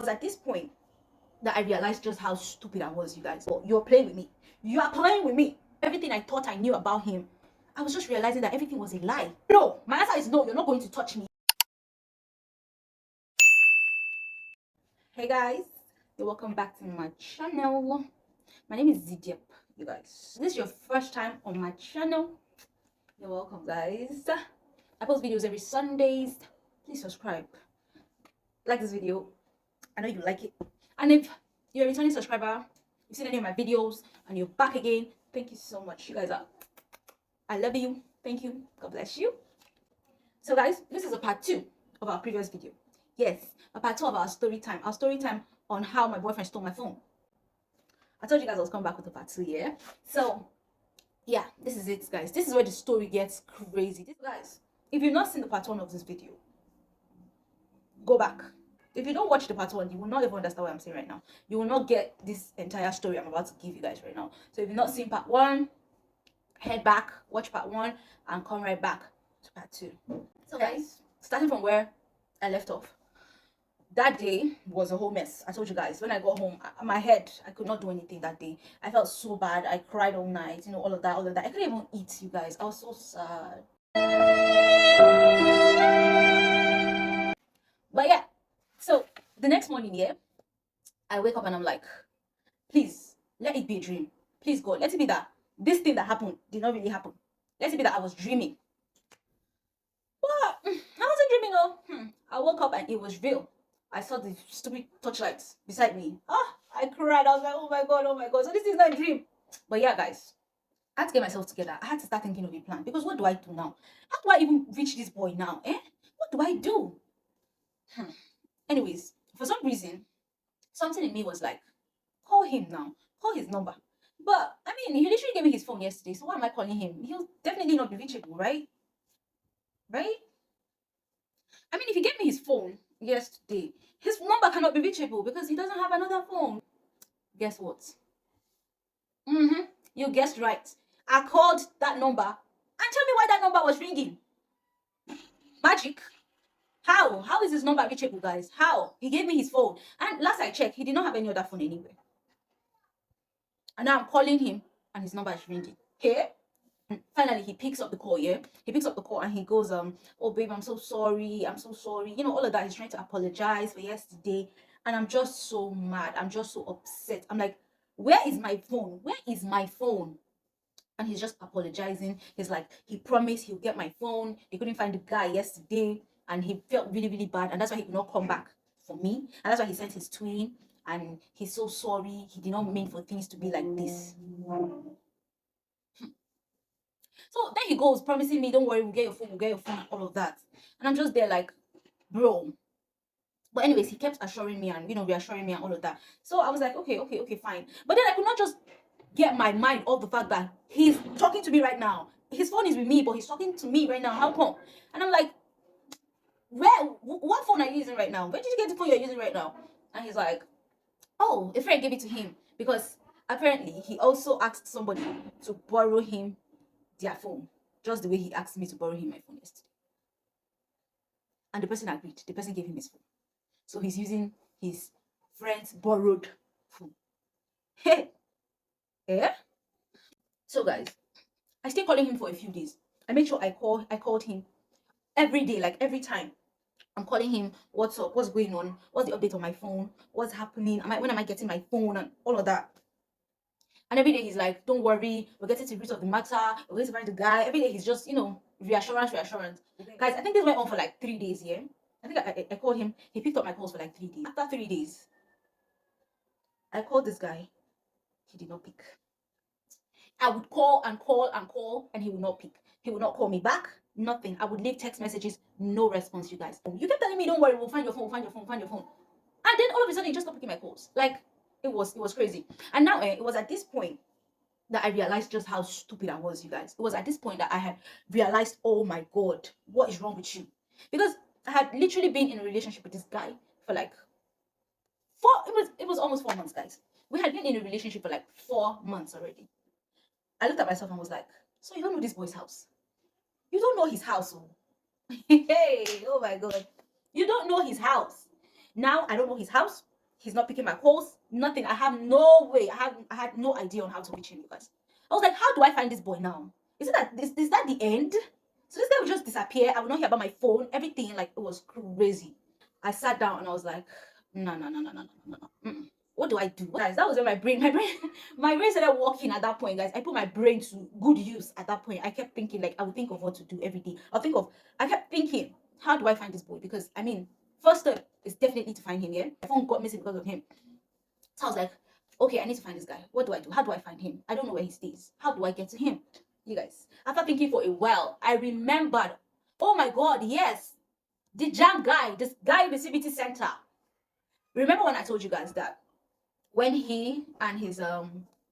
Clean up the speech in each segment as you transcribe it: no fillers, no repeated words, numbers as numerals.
was at this point that I realized just how stupid I was, you guys. You're playing with me. You are playing with me. Everything I thought I knew about him, I was just realizing that everything was a lie. No, my answer is no, you're not going to touch me. Hey guys, you're welcome back to my channel. My name is Zidiep, you guys. If this is your first time on my channel, you're welcome, guys. I post videos every Sundays. Please subscribe. Like this video. I know you like it. And if you're a returning subscriber, you've seen any of my videos and you're back again, thank you so much. You guys are, I love you. Thank you. God bless you. So guys, this is a part 2 of our previous video. Yes, a part 2 of our story time. Our story time on how my boyfriend stole my phone. I told you guys I was coming back with a part 2, yeah? So, yeah, this is it, guys. This is where the story gets crazy. Guys, if you've not seen the part 1 of this video, go back. If you don't watch the part 1, you will not even understand what I'm saying right now. You will not get this entire story I'm about to give you guys right now. So if you've not seen part 1, head back, watch part 1, and come right back to part 2. So guys, starting from where I left off, that day was a whole mess. I told you guys, when I got home, my head, I could not do anything that day. I felt so bad. I cried all night, you know, all of that. I couldn't even eat, you guys. I was so sad. But yeah, so the next morning, yeah, I wake up and I'm like, please, let it be a dream. Please, God, let it be that this thing that happened did not really happen. Let it be that I was dreaming. But I wasn't dreaming, oh. I woke up and it was real. I saw the stupid torchlights beside me. I cried. I was like, oh my God, oh my God. So this is not a dream. But yeah, guys, I had to get myself together. I had to start thinking of a plan. Because what do I do now? How do I even reach this boy now? What do I do? Anyways, for some reason, something in me was like, call him now. Call his number. But, I mean, he literally gave me his phone yesterday. So why am I calling him? He'll definitely not be reachable, right? Right? I mean, if he gave me his phone yesterday, his number cannot be reachable because he doesn't have another phone. Guess what? You guessed right. I called that number and tell me why that number was ringing. Magic. How? How is his number reachable, guys? How? He gave me his phone. And last I checked, he did not have any other phone anywhere. And now I'm calling him and his number is ringing. Here. Finally, he picks up the call, yeah? He picks up the call and he goes, oh, babe, I'm so sorry. I'm so sorry. You know, all of that. He's trying to apologize for yesterday. And I'm just so mad. I'm just so upset. I'm like, where is my phone? Where is my phone? And he's just apologizing. He's like, he promised he'll get my phone. They couldn't find the guy yesterday. And he felt really, really bad. And that's why he could not come back for me. And that's why he sent his twin. And he's so sorry. He did not mean for things to be like this. So then he goes, promising me, don't worry, we'll get your phone, all of that. And I'm just there like, bro. But anyways, he kept assuring me and, you know, reassuring me and all of that. So I was like, okay, fine. But then I could not just get my mind off the fact that he's talking to me right now. His phone is with me, but he's talking to me right now. How come? And I'm like, what phone are you using right now? Where did you get the phone you're using right now? And he's like, oh, a friend gave it to him because apparently he also asked somebody to borrow him their phone, just the way he asked me to borrow him my phone yesterday. And the person agreed. The person gave him his phone. So he's using his friend's borrowed phone. Hey, yeah. So guys, I stayed calling him for a few days. I made sure I called him every day, like every time. I'm calling him, what's up, what's going on, what's the update on my phone, what's happening, when am I getting my phone, and all of that. And every day he's like, don't worry, we're getting to the root of the matter, we're going to find the guy. Every day he's just, you know, reassurance. Guys, I think this went on for like 3 days, yeah? I think I called him, he picked up my calls for like 3 days. After 3 days, I called this guy, he did not pick. I would call and call and call, and he would not pick. He would not call me back, nothing. I would leave text messages, no response, you guys. You kept telling me, don't worry, we'll find your phone, find your phone, find your phone. And then all of a sudden, he just stopped picking my calls. Like, it was crazy. And now, it was at this point that I realized just how stupid I was, you guys. It was at this point that I had realized, oh my God, what is wrong with you? Because I had literally been in a relationship with this guy for like it was almost 4 months, guys. We had been in a relationship for like 4 months already. I looked at myself and was like, so you don't know this boy's house? You don't know his house, oh. Hey, oh my God. You don't know his house. Now I don't know his house. He's not picking my calls. Nothing. I have no way. I had no idea on how to reach him, you guys. I was like, how do I find this boy now? Is that the end? So this guy would just disappear. I would not hear about my phone. Everything, like, it was crazy. I sat down and I was like, no, no, no, no, no, no, no, no. What do I do? Guys, that was when my brain started working at that point, guys. I put my brain to good use at that point. I kept thinking, like, I would think of what to do every day. I kept thinking, how do I find this boy? Because, I mean, first step is definitely to find him, yeah? My phone got missing because of him. So I was like, okay, I need to find this guy. What do I do? How do I find him? I don't know where he stays. How do I get to him? You guys, after thinking for a while, I remembered, oh my God, yes, the jam guy, this guy in the CBT center. Remember when I told you guys that when he and his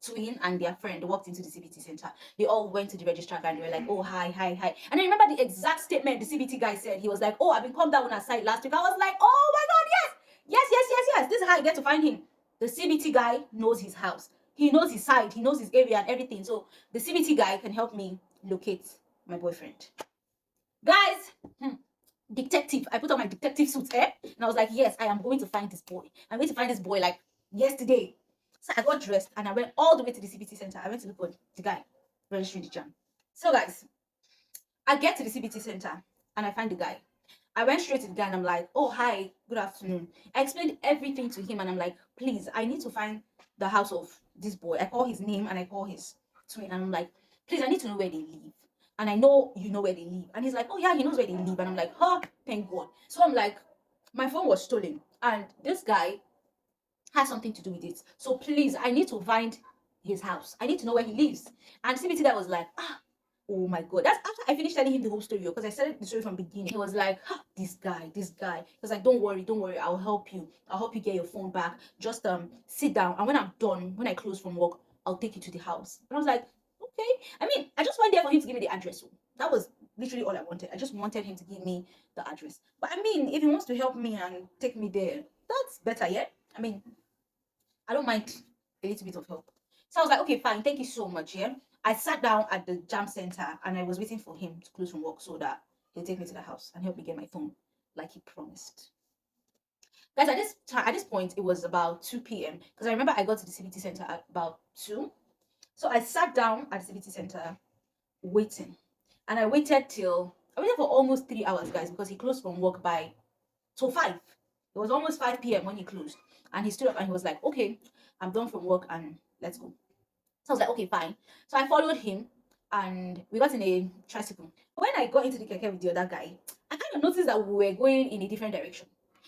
twin and their friend walked into the CBT center, they all went to the registrar guy and they were like, oh, hi, hi, hi. And I remember the exact statement the CBT guy said. He was like, oh, I've been come down on our side last week. I was like, oh my God, yes, yes, yes, yes, yes. This is how I get to find him. The CBT guy knows his house. He knows his side. He knows his area and everything. So the CBT guy can help me locate my boyfriend. Guys, detective. I put on my detective suit, and I was like, yes, I am going to find this boy. I'm going to find this boy like yesterday. So I got dressed and I went all the way to the CBT center. I went to look for the guy registering the jam. So guys, I get to the CBT center and I find the guy. I went straight to the guy and I'm like, oh, hi, good afternoon. I explained everything to him and I'm like, please, I need to find the house of this boy. I call his name and I call his twin and I'm like, please, I need to know where they live. And I know you know where they live. And he's like, oh, yeah, he knows where they live. And I'm like, huh, thank God. So I'm like, my phone was stolen. And this guy has something to do with it. So please, I need to find his house. I need to know where he lives. And CBT guy was like, ah, oh my God. That's after I finished telling him the whole story, because I started the story from the beginning. He was like, ah, this guy. He was like, don't worry, I'll help you. I'll help you get your phone back. Just sit down. And when I'm done, when I close from work, I'll take you to the house. And I was like, okay. I mean, I just went there for him to give me the address. So that was literally all I wanted. I just wanted him to give me the address. But I mean, if he wants to help me and take me there, that's better, yeah? I mean, I don't mind a little bit of help. So I was like, okay, fine, thank you so much. Yeah. I sat down at the jam center and I was waiting for him to close from work so that he'll take me to the house and help me get my phone like he promised. Guys, at this point, it was about 2 p.m. because I remember I got to the CBT center at about 2. So I sat down at the CBT center waiting. And I waited for almost 3 hours, guys, because he closed from work by 5. It was almost 5 p.m. when he closed. And he stood up and he was like, okay, I'm done from work and let's go. So I was like, okay, fine. So I followed him and we got in a tricycle. When I got into the keke with the other guy, I kind of noticed that we were going in a different direction.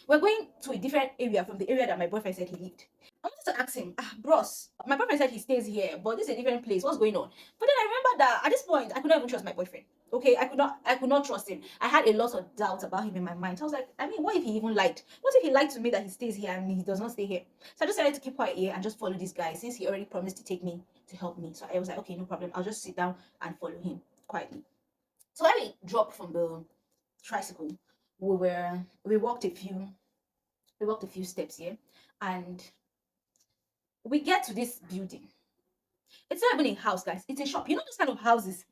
We're going to a different area from the area that my boyfriend said he lived. I wanted to ask him, bros, my boyfriend said he stays here, but this is a different place. What's going on? But then I remember that at this point, I could not even trust my boyfriend. Okay, I could not trust him. I had a lot of doubts about him in my mind. So I was like, I mean, what if he even lied? What if he lied to me that he stays here and he does not stay here? So I just decided to keep quiet here and just follow this guy since he already promised to take me to help me. So I was like, okay, no problem. I'll just sit down and follow him quietly. So when we dropped from the tricycle, we walked a few steps here, and we get to this building. It's not even a house, guys. It's a shop. You know those kind of houses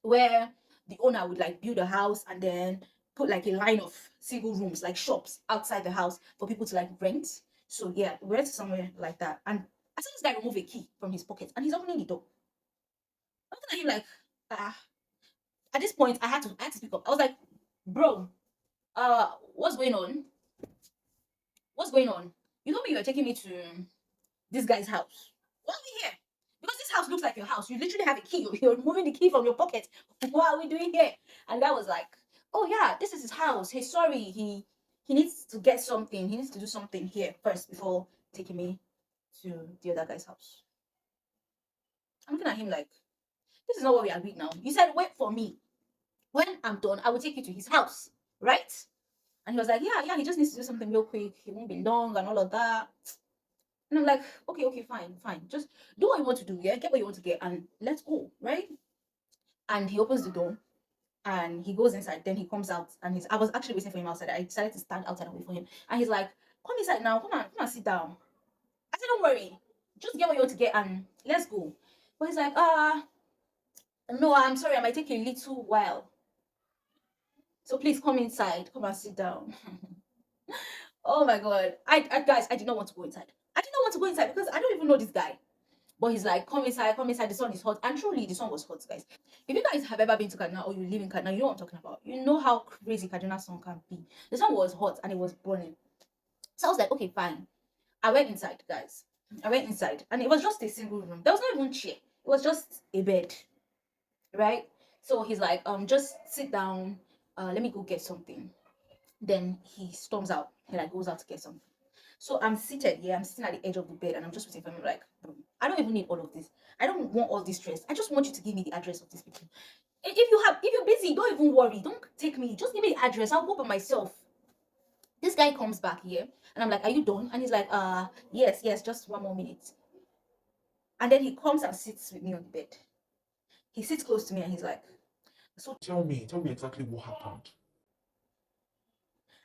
where the owner would like build a house and then put like a line of single rooms, like shops outside the house for people to like rent. So yeah, we went somewhere like that. And I saw this guy remove a key from his pocket and he's opening the door. I'm looking at him like, ah. At this point, I had to speak up. I was like, bro, what's going on? What's going on? You told me you were taking me to this guy's house. Why are we here? Because this house looks like your house. You literally have a key. You're removing the key from your pocket. What are we doing here? And that was like, oh yeah, this is his house. Hey, sorry, he needs to get something. He needs to do something here first before taking me to the other guy's house. I'm looking at him like, this is not what we agreed now. You said wait for me. When I'm done, I will take you to his house, right? And he was like, yeah, he just needs to do something real quick. He won't be long and all of that. And I'm like, okay, fine. Just do what you want to do, yeah? Get what you want to get and let's go, right? And he opens the door and he goes inside. Then he comes out and I was actually waiting for him outside. I decided to stand outside and wait for him. And he's like, come inside now. Come on, sit down. I said, don't worry. Just get what you want to get and let's go. But he's like, no, I'm sorry. I might take a little while. So please come inside. Come and sit down. Oh my god. Guys, I did not want to go inside. I did not want to go inside because I don't even know this guy. But he's like, come inside, the sun is hot. And truly, the sun was hot, guys. If you guys have ever been to Kaduna or you live in Kaduna, you know what I'm talking about. You know how crazy Kaduna sun can be. The sun was hot and it was burning. So I was like, okay, fine. I went inside, guys. I went inside and it was just a single room. There was not even chair. It was just a bed, right? So he's like, just sit down. Let me go get something. Then he storms out. He like goes out to get something. So I'm seated here. I'm sitting at the edge of the bed and I'm just waiting for him. Like, bro, I don't even need all of this. I don't want all this stress. I just want you to give me the address of these people. If you're busy, don't even worry. Don't take me. Just give me the address. I'll go by myself. This guy comes back here and I'm like, are you done? And he's like, yes, just 1 more minute. And then he comes and sits with me on the bed. He sits close to me and he's like, so Tell me exactly what happened.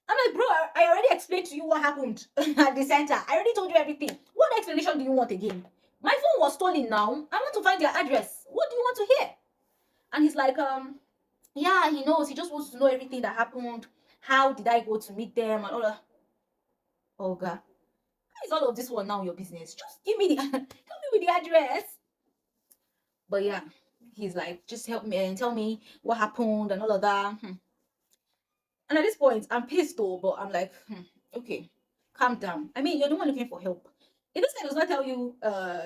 I'm like, bro, I already explained to you what happened at the center. I already told you everything. What explanation do you want again? My phone was stolen now. I want to find their address. What do you want to hear? And he's like, yeah, he knows. He just wants to know everything that happened. How did I go to meet them and all that? Oh God. How is all of this one now your business? Just give me the help me with the address. But yeah, he's like, just help me and tell me what happened and all of that. And at this point, I'm pissed though, but I'm like, okay, calm down. I mean, you're the one looking for help. If this guy does not tell you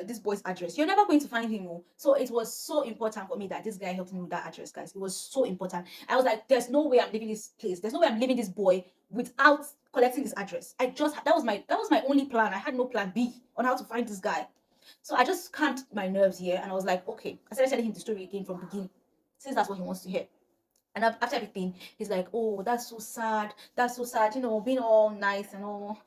this boy's address, you're never going to find him. Oh. So it was so important for me that this guy helped me with that address, guys. It was so important. I was like, there's no way I'm leaving this place. There's no way I'm leaving this boy without collecting his address. That was my only plan. I had no plan B on how to find this guy. So I just calmed my nerves here and I was like, okay. I started telling him the story again from the beginning, since that's what he wants to hear. And after everything, he's like, oh, that's so sad. That's so sad, being all nice and all.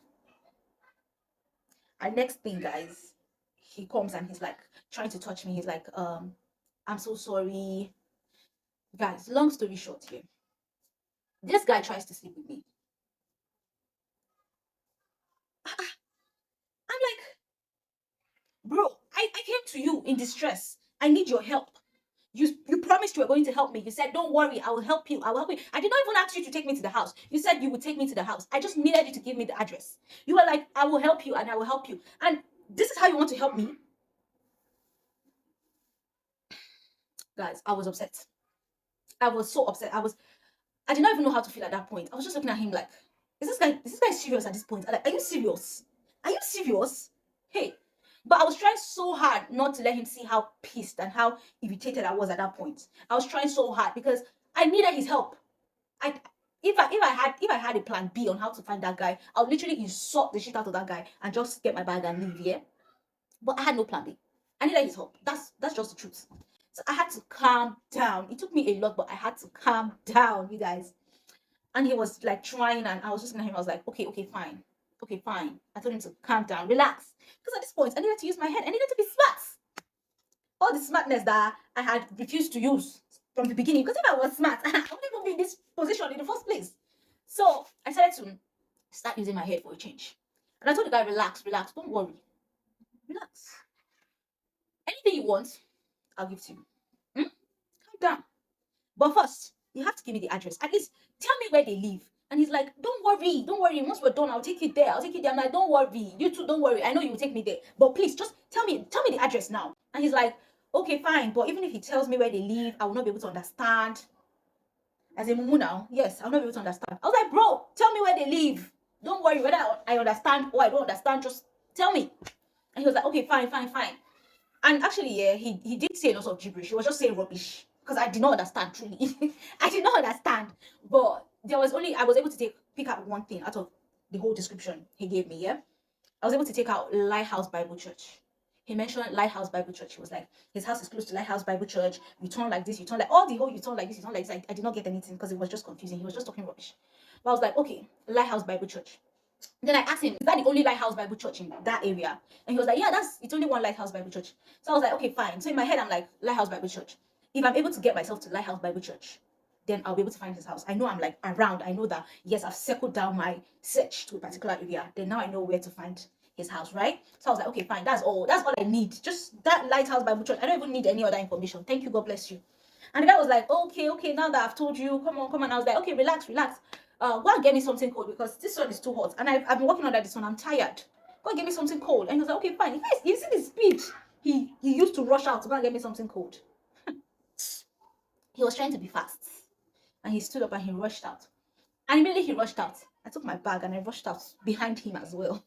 And next thing, guys, he comes and he's like trying to touch me. He's like, I'm so sorry. Guys, long story short here. This guy tries to sleep with me. I'm like, bro, I came to you in distress. I need your help. You promised you were going to help me. You said, don't worry, I will help you. I will help you. I did not even ask you to take me to the house. You said you would take me to the house. I just needed you to give me the address. You were like, I will help you and I will help you. And this is how you want to help me? Guys, I was upset. I was so upset. I did not even know how to feel at that point. I was just looking at him like, is this guy serious at this point? Like, are you serious? Are you serious? Hey. But I was trying so hard not to let him see how pissed and how irritated I was at that point. I was trying so hard because I needed his help. I if I had a plan B on how to find that guy, I would literally insult the shit out of that guy and just get my bag and leave, yeah. But I had no plan B. I needed his help. That's just the truth. So I had to calm down. It took me a lot, but I had to calm down, you guys. And he was like trying, and I was just looking at him. I was like, okay, fine. Okay, fine. I told him to calm down, relax. Because at this point, I needed to use my head. I needed to be smart. All the smartness that I had refused to use from the beginning. Because if I was smart, I wouldn't even be in this position in the first place. So I started to start using my head for a change. And I told the guy, relax, don't worry. Relax. Anything you want, I'll give to you. Hmm? Calm down. But first, you have to give me the address. At least tell me where they live. And he's like, don't worry. Once we're done, I'll take you there. I'm like, don't worry. You too, don't worry. I know you will take me there. But please, just tell me the address now. And he's like, okay, fine. But even if he tells me where they live, I will not be able to understand. As a mumu now, yes, I'll not be able to understand. I was like, bro, tell me where they live. Don't worry whether I understand or I don't understand. Just tell me. And he was like, okay, fine. And actually, yeah, he did say a lot of gibberish. He was just saying rubbish because I did not understand truly. I did not understand. But I was able to pick out one thing out of the whole description he gave me. Yeah, I was able to take out Lighthouse Bible Church. He mentioned Lighthouse Bible Church. He was like, his house is close to Lighthouse Bible Church. You turn like this, you turn like all the whole, you turn like this, you turn like this. I did not get anything because it was just confusing. He was just talking rubbish. But I was like, okay, Lighthouse Bible Church. Then I asked him, is that the only Lighthouse Bible Church in that area? And he was like, yeah, it's only one Lighthouse Bible Church. So I was like, okay, fine. So in my head, I'm like, Lighthouse Bible Church. If I'm able to get myself to Lighthouse Bible Church, then I'll be able to find his house. I know I'm like around. I know that, yes, I've circled down my search to a particular area. Then now I know where to find his house, right? So I was like, okay, fine. That's all I need. Just that Lighthouse Bible Church. I don't even need any other information. Thank you. God bless you. And the guy was like, okay, now that I've told you, come on. I was like, okay, relax. go and get me something cold because this one is too hot. And I've been working under this one. I'm tired. Go and get me something cold. And he was like, okay, fine. You see the speed he used to rush out to go and get me something cold. He was trying to be fast. And he stood up and he rushed out. And immediately he rushed out. I took my bag and I rushed out behind him as well.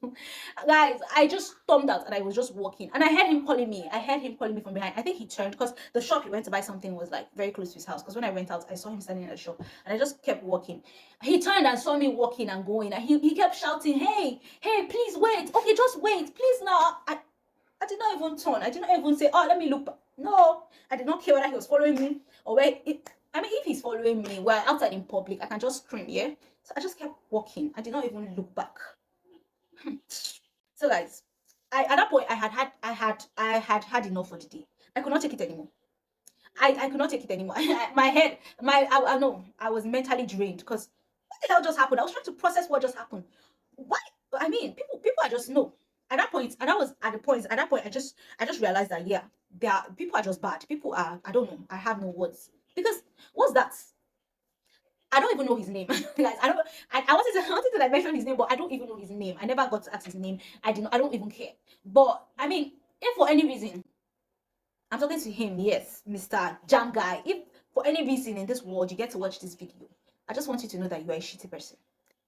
Guys, I just stormed out and I was just walking. And I heard him calling me. I heard him calling me from behind. I think he turned because the shop he went to buy something was like very close to his house. Because when I went out, I saw him standing in the shop. And I just kept walking. He turned and saw me walking and going. And he kept shouting, hey, please wait. Okay, just wait. Please now. I did not even turn. I did not even say, oh, let me look back. No, I did not care whether he was following me or where I mean, if he's following me, we're outside in public, I can just scream, yeah? So I just kept walking. I did not even look back. So guys, at that point I had enough for the day. I could not take it anymore. I could not take it anymore. My head, I know I was mentally drained because what the hell just happened? I was trying to process what just happened. Why? I mean, people are just no. At that point, and that was at the point. At that point, I just realized that yeah, there are people are just bad. People are I don't know. I have no words because what's that? I don't even know his name, guys. I wanted to like mention his name, but I don't even know his name. I never got to ask his name. I don't even care. But I mean, if for any reason I'm talking to him, yes, Mr. Jam Guy. If for any reason in this world you get to watch this video, I just want you to know that you are a shitty person.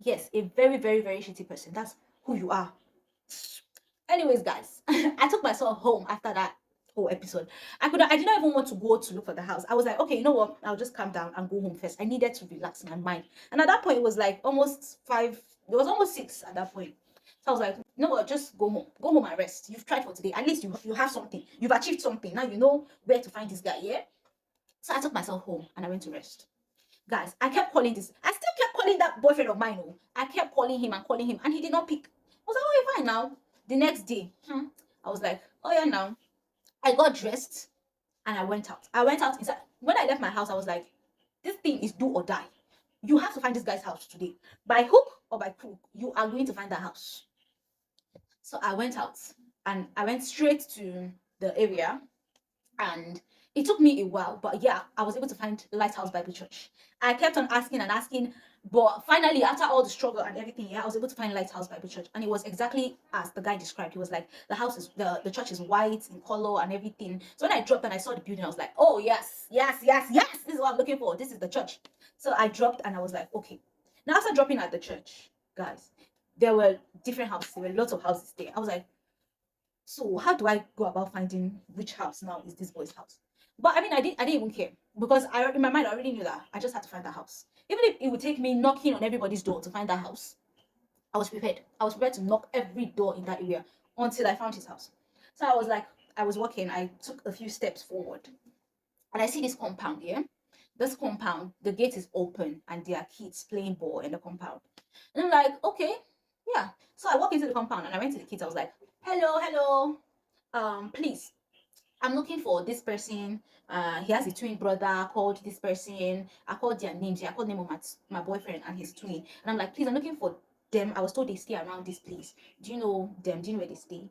Yes, a very, very, very shitty person. That's who you are. Anyways, guys, I took myself home after that whole episode. I did not even want to go to look for the house. I was like, okay, you know what? I'll just calm down and go home first. I needed to relax my mind. And at that point, it was like almost 5, it was almost 6 at that point. So I was like, you know what, just go home. Go home and rest. You've tried for today. At least you have something. You've achieved something. Now you know where to find this guy, yeah? So I took myself home and I went to rest. Guys, I kept calling this. I still kept calling that boyfriend of mine. Oh. I kept calling him and he did not pick. I was like, oh, you're fine now. The next day, I was like, oh yeah, now. I got dressed and I went out. I went out inside. When I left my house, I was like, this thing is do or die. You have to find this guy's house today. By hook or by crook, you are going to find that house. So I went out and I went straight to the area and it took me a while, but yeah, I was able to find Lighthouse Bible Church. I kept on asking and asking, but finally, after all the struggle and everything, yeah, I was able to find Lighthouse Bible Church, and it was exactly as the guy described. He was like, the church is white in color and everything. So when I dropped and I saw the building, I was like, oh yes, this is what I'm looking for. This is the church. So I dropped and I was like, okay. Now after dropping at the church, guys, there were different houses. There were lots of houses there. I was like, so how do I go about finding which house now is this boy's house? But I mean, I didn't even care because in my mind I already knew that I just had to find the house. Even if it would take me knocking on everybody's door to find that house, I was prepared. I was prepared to knock every door in that area until I found his house. So I was like, I was walking. I took a few steps forward, and I see this compound here. This compound, the gate is open, and there are kids playing ball in the compound. And I'm like, okay, yeah. So I walk into the compound, and I went to the kids. I was like, hello, please, I'm looking for this person. He has a twin brother called this person. I called their names. Yeah, I called the name of my boyfriend and his twin. And I'm like, please, I'm looking for them. I was told they stay around this place. Do you know them? Do you know where they stay?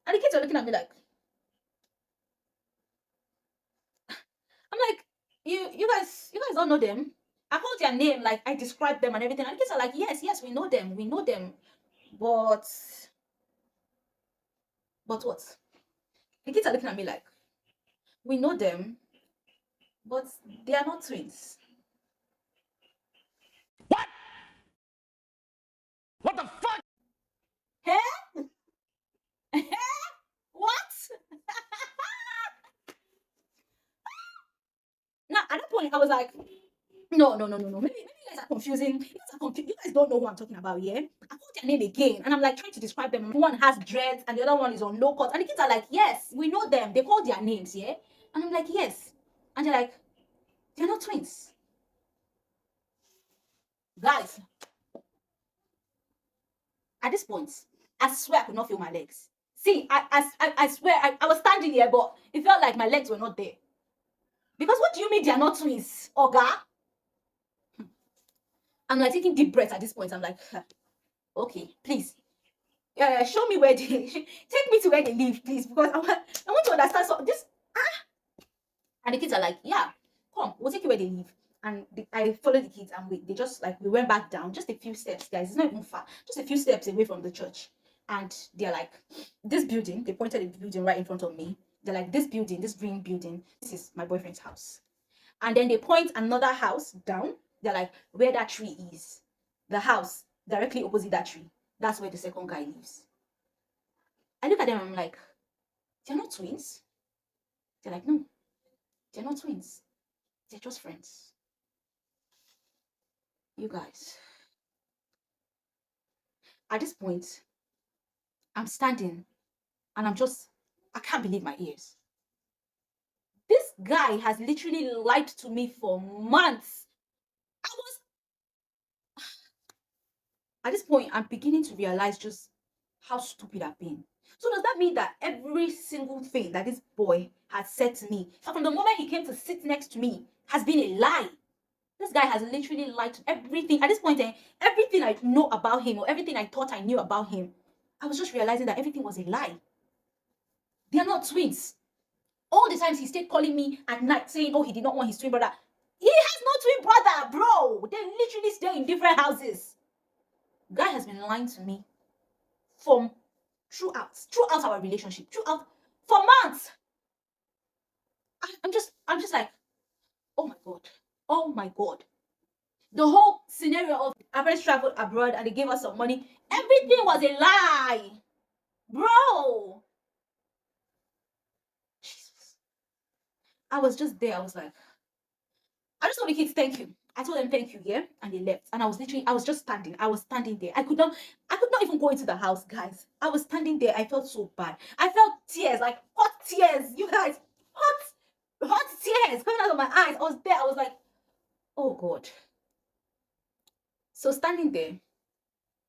And the kids are looking at me like, I'm like, you guys don't know them. I called their name, like I described them and everything. And the kids are like, yes, we know them. We know them. But what? The kids are looking at me like, we know them, but they are not twins. What the fuck? Huh? What? Now at that point, I was like, no. Maybe you guys are confusing. You guys are confused. You guys don't know who I'm talking about, yeah? I called their name again, and I'm like trying to describe them. One has dreads, and the other one is on low cut. And the kids are like, yes, we know them. They call their names, yeah? And I'm like, yes. And they're like, they're not twins. Guys, at this point, I swear I could not feel my legs. See, I swear I was standing here, but it felt like my legs were not there. Because what do you mean they are not twins, Oga? I'm like taking deep breaths at this point. I'm like, okay, please, show me where they take me to where they live, please, because I want to understand. So this and the kids are like, yeah, come, we'll take you where they live. and I followed the kids, and they just like we went back down just a few steps, guys. It's not even far, just a few steps away from the church. And they're like, this building. They pointed at the building right in front of me. They're like, this building, this green building. This is my boyfriend's house. And then they point another house down. They're like, where that tree is, the house directly opposite that tree. That's where the second guy lives. I look at them. I'm like, they're not twins. They're like, no, they're not twins. They're just friends. You guys. At this point, I'm standing and I can't believe my ears. This guy has literally lied to me for months. I was, at this point, I'm beginning to realize just how stupid I've been. So does that mean that every single thing that this boy has said to me, from the moment he came to sit next to me, has been a lie? This guy has literally lied to everything. At this point, everything I know about him, or everything I thought I knew about him, I was just realizing that everything was a lie. They are not twins. All the times he stayed calling me at night saying, oh, he did not want his twin brother. He has no twin brother, bro. They literally stay in different houses. Guy has been lying to me from throughout our relationship, throughout for months. I'm just like, oh my god, oh my god. The whole scenario of our parents traveled abroad and they gave us some money, everything was a lie, bro. Jesus. I was just there. I was like, I just told the kids thank you. I told them thank you, yeah, and they left. And I was just standing. I was standing there. I could not even go into the house, guys. I was standing there. I felt so bad. I felt tears, like hot tears, you guys, hot tears coming out of my eyes. I was there. I was like, oh God. So standing there,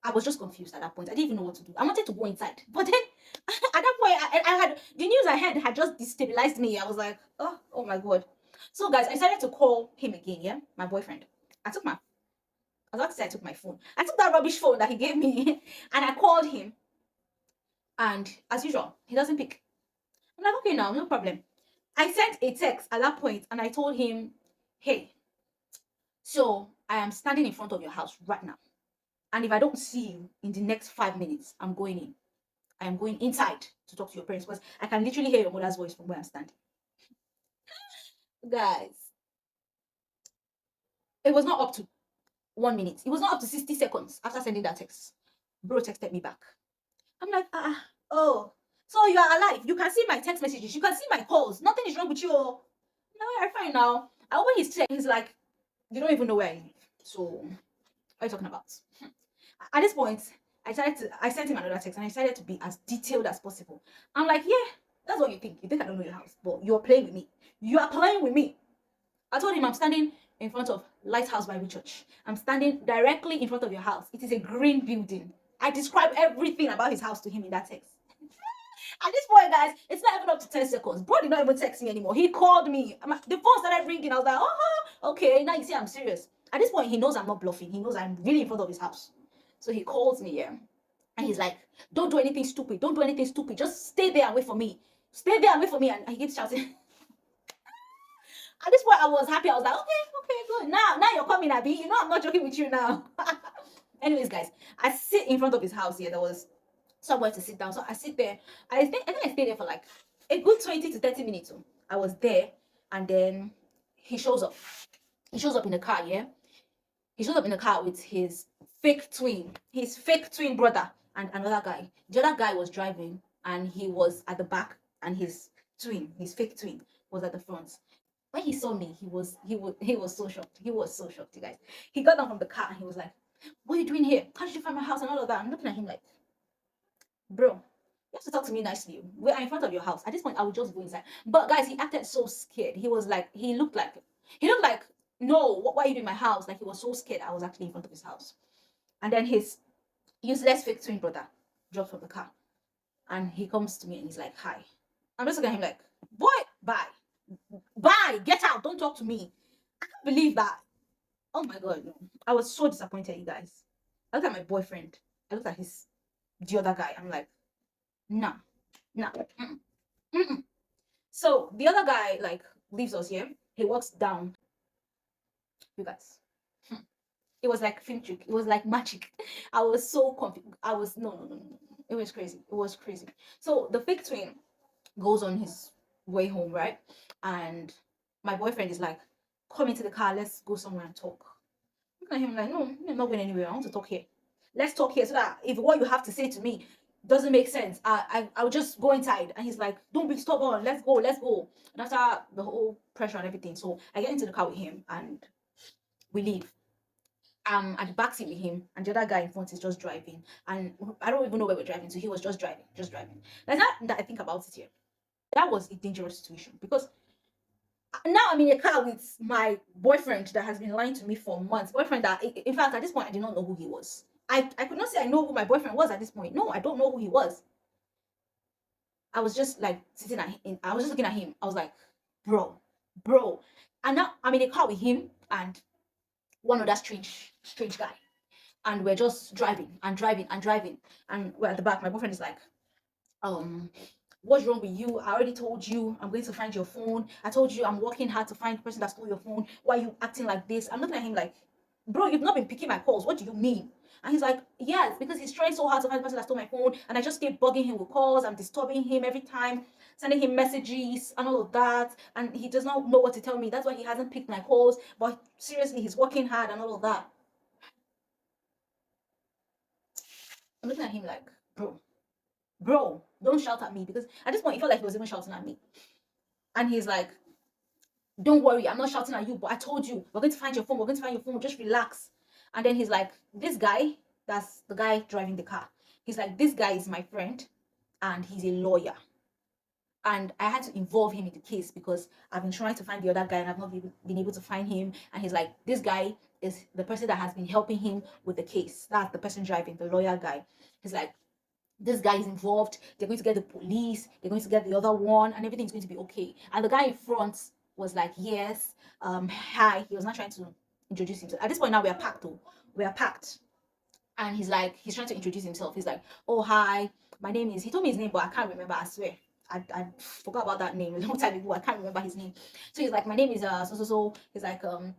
I was just confused at that point. I didn't even know what to do. I wanted to go inside, but then at that point, I had the news I had just destabilized me. I was like, oh my God. So guys, I decided to call him again. Yeah, my boyfriend. I was about to say I took my phone. I took that rubbish phone that he gave me, and I called him. And as usual, he doesn't pick. I'm like, okay, now no problem. I sent a text at that point, and I told him, hey, so I am standing in front of your house right now. And if I don't see you in the next 5 minutes, I'm going in. I am going inside to talk to your parents because I can literally hear your mother's voice from where I'm standing. Guys, it was not up to 1 minute. It was not up to 60 seconds after sending that text. Bro texted me back. I'm like, oh, so you are alive. You can see my text messages. You can see my calls. Nothing is wrong with you. No, I'm fine now. I open his text. He's like, you don't even know where I live. So, what are you talking about? At this point, I sent him another text and I decided to be as detailed as possible. I'm like, yeah, that's what you think. You think I don't know your house, but you're playing with me. You are playing with me. I told him I'm standing in front of Lighthouse Bible Church. I'm standing directly in front of your house. It is a green building. I described everything about his house to him in that text. At this point, guys, it's not even up to 10 seconds. Bro did not even text me anymore. He called me. The phone started ringing. I was like, okay, now you see I'm serious. At this point, he knows I'm not bluffing. He knows I'm really in front of his house. So he calls me, yeah. And he's like, don't do anything stupid. Don't do anything stupid. Just stay there and wait for me. Stay there and wait for me. And he keeps shouting. At this point, I was happy. I was like, okay, good. Now you're coming, Abby. You know I'm not joking with you now. Anyways, guys, I sit in front of his house here. There was somewhere to sit down. So I sit there. I think I stayed there for like a good 20 to 30 minutes. So I was there, and then he shows up. He shows up in the car, yeah. He shows up in the car with his fake twin brother, and another guy. The other guy was driving, and he was at the back, and his fake twin, was at the front. When he saw me, he was so shocked. He was so shocked, you guys. He got down from the car and he was like, "What are you doing here? How did you find my house and all of that?" I'm looking at him like, "Bro, you have to talk to me nicely. We're in front of your house." At this point, I would just go inside. But guys, he acted so scared. He was like, he looked like, no, why are you doing my house? Like he was so scared I was actually in front of his house. And then his useless fake twin brother drops from the car, and he comes to me and he's like, "Hi." I'm just looking at him like, "Boy, bye, get out, don't talk to me." I can't believe that. Oh my god, no. I was so disappointed, you guys. I looked at my boyfriend. I looked at the other guy. I'm like, nah, nah. Mm-mm, mm-mm. So the other guy like leaves us here. He walks down. You guys. It was like film trick. It was like magic. I was so confused. I was no, no, no, no, no. It was crazy. It was crazy. So the fake twin goes on his way home, right? And my boyfriend is like, come into the car, let's go somewhere and talk. Look at him like, no, I'm not going anywhere. I want to talk here. Let's talk here so that if what you have to say to me doesn't make sense, I'll just go inside. And he's like, don't be stubborn. Let's go, let's go. And after the whole pressure and everything, so I get into the car with him and we leave. At the back seat with him, and the other guy in front is just driving. And I don't even know where we're driving, so he was just driving, just driving. Like that I think about it here. That was a dangerous situation because now I'm in a car with my boyfriend that has been lying to me for months. Boyfriend that, in fact, at this point, I did not know who he was. I could not say I know who my boyfriend was at this point. No, I don't know who he was. I was just like sitting at him. I was just looking at him. I was like, bro, bro. And now I'm in a car with him and one other strange guy. And we're just driving and driving and driving. And we're at the back. My boyfriend is like, um, what's wrong with you? I already told you I'm going to find your phone. I told you I'm working hard to find the person that stole your phone. Why are you acting like this? I'm looking at him like, bro, you've not been picking my calls. What do you mean? And he's like, yes, because he's trying so hard to find the person that stole my phone. And I just keep bugging him with calls. I'm disturbing him every time, sending him messages and all of that. And he does not know what to tell me. That's why he hasn't picked my calls. But seriously, he's working hard and all of that. I'm looking at him like, bro, don't shout at me, because at this point it felt like he was even shouting at me. And he's like, don't worry, I'm not shouting at you, but I told you we're going to find your phone, we're going to find your phone, just relax. And then he's like, this guy, that's the guy driving the car, he's like, this guy is my friend and he's a lawyer, and I had to involve him in the case because I've been trying to find the other guy and I've not been able to find him. And he's like, this guy is the person that has been helping him with the case. That's the person driving, the lawyer guy. He's like, this guy is involved. They're going to get the police. They're going to get the other one, and everything's going to be okay. And the guy in front was like, yes, hi. He was not trying to introduce himself. At this point now we are packed. Though we are packed, and he's like, he's trying to introduce himself. He's like, oh hi, my name is. He told me his name, but I can't remember. I swear. I forgot about that name a long time ago. I can't remember his name. So he's like, my name is so. He's like, I'm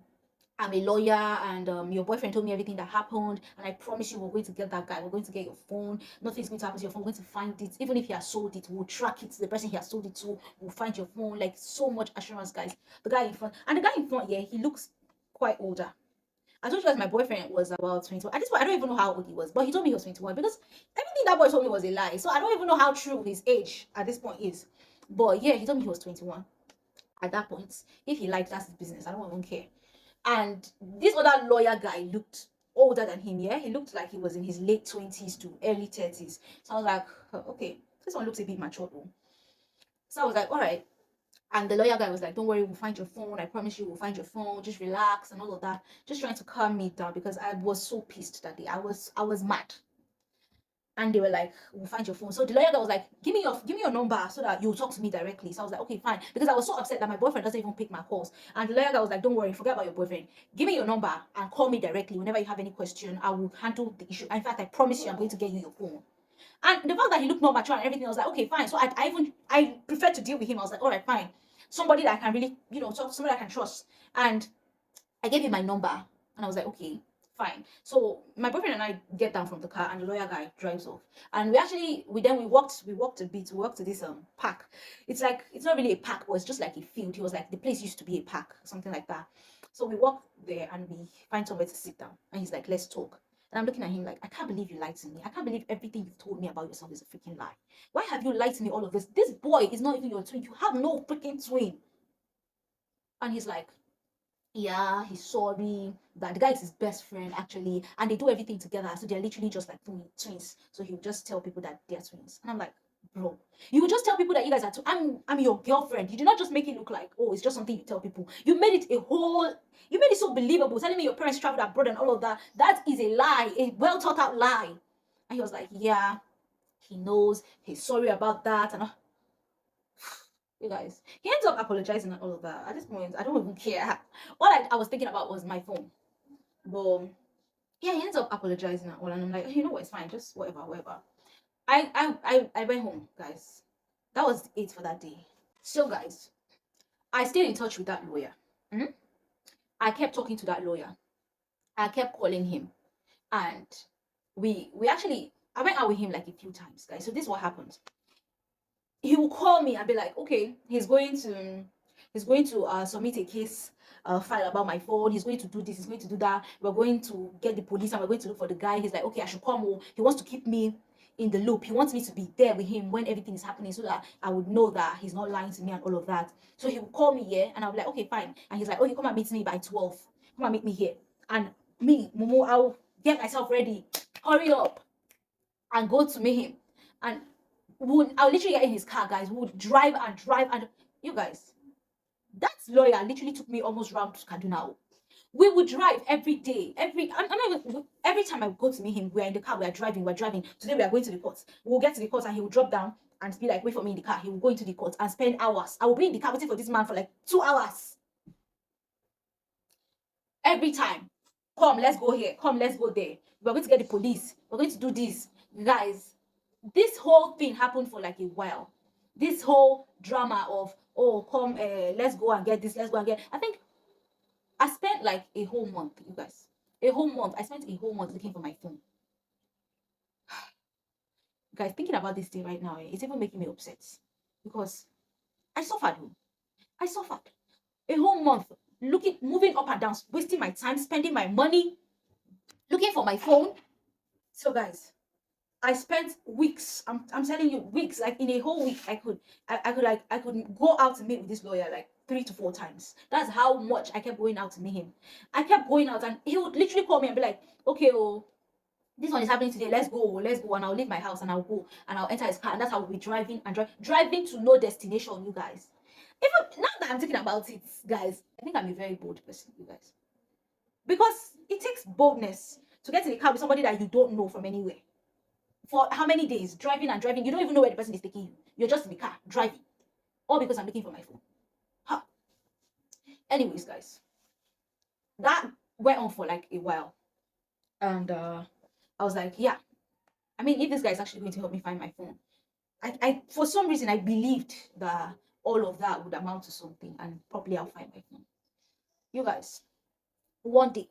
a lawyer, and your boyfriend told me everything that happened, and I promise you we're going to get that guy. We're going to get your phone. Nothing's going to happen to your phone. We're going to find it. Even if he has sold it, we'll track it to the person he has sold it to. We'll find your phone. Like, so much assurance, guys. The guy in front, and the guy in front, yeah, he looks quite older. I told you guys my boyfriend was about 21. At this point, I don't even know how old he was, but he told me he was 21 because everything that boy told me was a lie. So I don't even know how true his age at this point is. But yeah, he told me he was 21 at that point. If he liked, that's his business. I don't even care. And this other lawyer guy looked older than him. Yeah, he looked like he was in his late 20s to early 30s. So I was like, okay, this one looks a bit mature though. So I was like, all right. And the lawyer guy was like, don't worry, we'll find your phone. I promise you, we'll find your phone. Just relax and all of that. Just trying to calm me down because I was so pissed that day. I was mad. And they were like, we'll find your phone. So the lawyer guy was like, give me your number so that you'll talk to me directly. So I was like, okay, fine. Because I was so upset that my boyfriend doesn't even pick my calls. And the lawyer guy was like, don't worry, forget about your boyfriend. Give me your number and call me directly whenever you have any question. I will handle the issue. In fact, I promise you I'm going to get you your phone. And the fact that he looked more mature and everything, I was like, okay, fine. So I prefer to deal with him. I was like, all right, fine. Somebody that I can really, talk, somebody I can trust. And I gave him my number, and I was like, okay, fine. So my boyfriend and I get down from the car, and the lawyer guy drives off. And we walked a bit. We walked to this park. It's like, it's not really a park, but it's just like a field. He was like, the place used to be a park, something like that. So we walk there and we find somewhere to sit down. And he's like, let's talk. And I'm looking at him like, I can't believe you lied to me. I can't believe everything you've told me about yourself is a freaking lie. Why have you lied to me all of this? This boy is not even your twin. You have no freaking twin. And he's like, yeah, he's sorry. That the guy is his best friend actually, and they do everything together. So they're literally just like twins. So he would just tell people that they're twins. And I'm like, bro, you would just tell people that you guys are I'm your girlfriend. You did not just make it look like, oh, it's just something you tell people. You made it you made it so believable, telling me your parents traveled abroad and all of that. That is a lie, a well thought out lie. And he was like, yeah, he knows, he's sorry about that. And you guys, he ends up apologizing and all of that. At this point, I don't even care. All I was thinking about was my phone. But yeah, he ends up apologizing and all, and I'm like, you know what, it's fine, just whatever, whatever. I went home, guys. That was it for that day. So guys, I stayed in touch with that lawyer. Mhm. I kept talking to that lawyer. I kept calling him, and we actually I went out with him like a few times, guys. So this is what happened. He will call me and be like, okay, he's going to submit a case file about my phone. He's going to do this. He's going to do that. We're going to get the police and we're going to look for the guy. He's like, okay, I should come. Oh, he wants to keep me in the loop. He wants me to be there with him when everything is happening, so that I would know that he's not lying to me and all of that. So he will call me here, and I'll be like, okay, fine. And he's like, okay, come and meet me by 12. Come and meet me here. And me, Momo, I'll get myself ready. Hurry up and go to meet him. And I'll literally get in his car, guys. We would drive and drive, and you guys, that lawyer literally took me almost round to Kaduna. We would drive every day. Every time I would go to meet him, we're in the car, we're driving. Today we are going to the court. We'll get to the court and he will drop down and be like, wait for me in the car. He will go into the court and spend hours. I will be in the car waiting for this man for like 2 hours. Every time. Come, let's go here. Come, let's go there. We're going to get the police. We're going to do this. Guys, this whole thing happened for like a while. This whole drama of, oh, come, let's go and get this, let's go and get. I think I spent like a whole month, you guys. A whole month. I spent a whole month looking for my phone. Guys, thinking about this thing right now, it's even making me upset because I suffered. I suffered a whole month looking, moving up and down, wasting my time, spending my money, looking for my phone. So, guys, I spent weeks. I'm telling you, weeks. Like in a whole week, I could go out to meet with this lawyer like 3 to 4 times. That's how much I kept going out to meet him. I kept going out, and he would literally call me and be like, "Okay, oh, this one is happening today. Let's go, let's go." And I'll leave my house and I'll go and I'll enter his car, and that's how we'll be driving and driving to no destination. You guys, even now that I'm thinking about it, guys, I think I'm a very bold person, you guys, because it takes boldness to get in the car with somebody that you don't know from anywhere. For how many days driving and driving, you don't even know where the person is taking you. You're just in the car driving, all because I'm looking for my phone. Huh. Anyways, guys, that went on for like a while, and I was like, yeah, I mean, if this guy is actually going to help me find my phone, I for some reason I believed that all of that would amount to something, and probably I'll find my phone. You guys, one day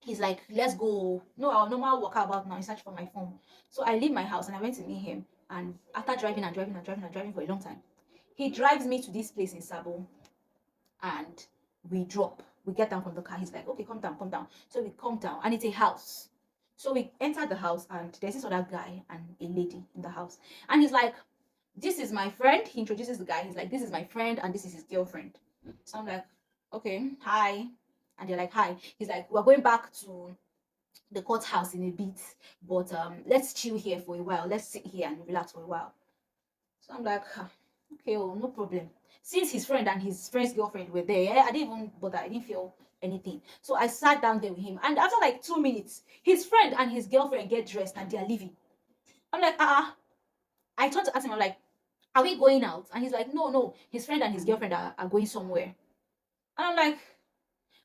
he's like, let's go. No, our normal walk about now and search for my phone. So I leave my house and I went to meet him. And after driving and driving and driving and driving for a long time, he drives me to this place in Sabo, and we drop. We get down from the car. He's like, okay, come down, come down. So we come down, and it's a house. So we enter the house, and there's this other guy and a lady in the house. And he's like, this is my friend. He introduces the guy. He's like, this is my friend, and this is his girlfriend. So I'm like, okay, hi. And they're like, hi. He's like, we're going back to the courthouse in a bit, but let's chill here for a while. Let's sit here and relax for a while. So I'm like, okay, oh, no problem. Since his friend and his friend's girlfriend were there, I didn't even bother. I didn't feel anything. So I sat down there with him, and after like 2 minutes, his friend and his girlfriend get dressed and they're leaving. I'm like, I tried to ask him, I'm like, are we going out? And he's like, no, no, his friend and his girlfriend are going somewhere. And I'm like,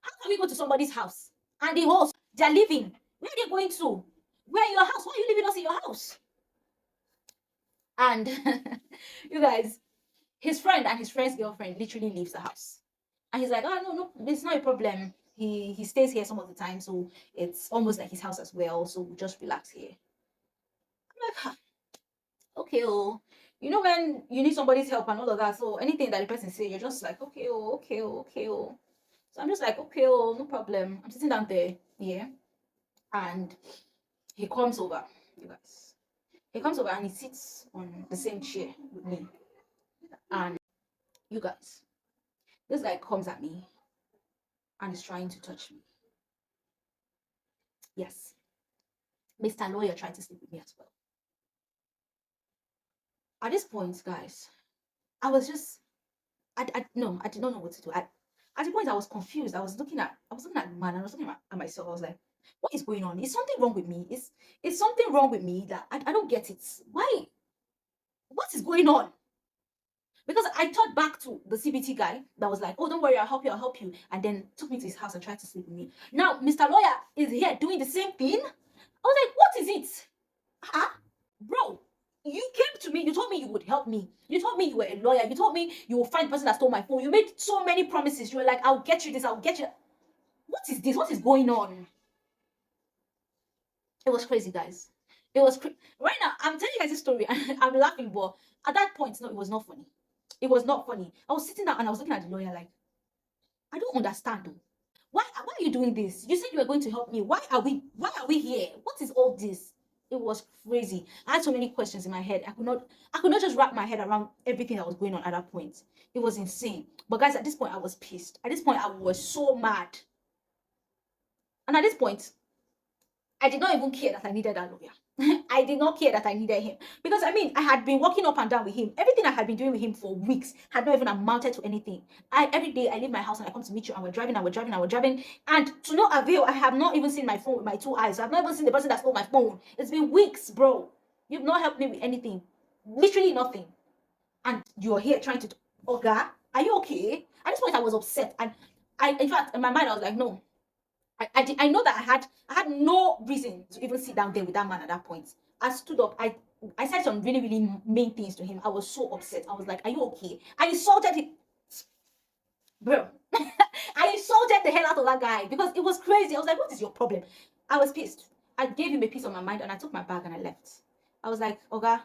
how can we go to somebody's house and the host, they're leaving? Where are they going to? We're in your house. Why are you leaving us in your house? And you guys, his friend and his friend's girlfriend literally leaves the house. And he's like, oh, no, no, it's not a problem. He stays here some of the time, so it's almost like his house as well. So we'll just relax here. I'm like, okay, oh, you know when you need somebody's help and all of that. So anything that the person says, you're just like, okay, oh, okay, oh, okay, oh. So I'm just like, okay, oh, no problem. I'm sitting down there, yeah, and he comes over, you guys. He comes over and he sits on the same chair with me. And you guys, this guy comes at me and is trying to touch me. Yes, Mr. Lawyer tried to sleep with me as well. At this point, guys, I was just, no, I did not know what to do. At the point, I was confused. I was looking at the man. I was looking at myself. I was like, what is going on? Is something wrong with me? Is something wrong with me that I don't get it? Why? What is going on? Because I thought back to the CBT guy that was like, oh, don't worry, I'll help you, and then took me to his house and tried to sleep with me. Now, Mr. Lawyer is here doing the same thing. I was like, what is it? Bro, you came to me, you told me you would help me. You told me you were a lawyer. You told me you will find the person that stole my phone. You made so many promises. You were like, I'll get you this, I'll get you. what is this? What is going on? It was crazy, guys. It was right now. I'm telling you guys this story. I'm laughing, but at that point, no, it was not funny. It was not funny. I was sitting down and I was looking at the lawyer like, I don't understand. Though. Why are you doing this? You said you were going to help me. Why are we here? What is all this? It was crazy. I had so many questions in my head. I could not just wrap my head around everything that was going on at that point. It was insane. But guys, at this point, I was pissed. At this point, I was so mad. And at this point, I did not even care that I needed that lawyer. I did not care that I needed him. Because I mean, I had been walking up and down with him. Everything I had been doing with him for weeks had not even amounted to anything. Every day I leave my house and I come to meet you and we're driving and we're driving and we're driving. And to no avail, I have not even seen my phone with my two eyes. I've not even seen the person that stole my phone. It's been weeks, bro. You've not helped me with anything. Literally nothing. And you're here trying to, Oga, are you okay? At this point I was upset. And in fact, in my mind, I was like, no. I know that I had no reason to even sit down there with that man at that point. I stood up. I said some really, really mean things to him. I was so upset. I was like, are you okay? I insulted him. Bro. I insulted the hell out of that guy because it was crazy. I was like, what is your problem? I was pissed. I gave him a piece of my mind and I took my bag and I left. I was like, Oga,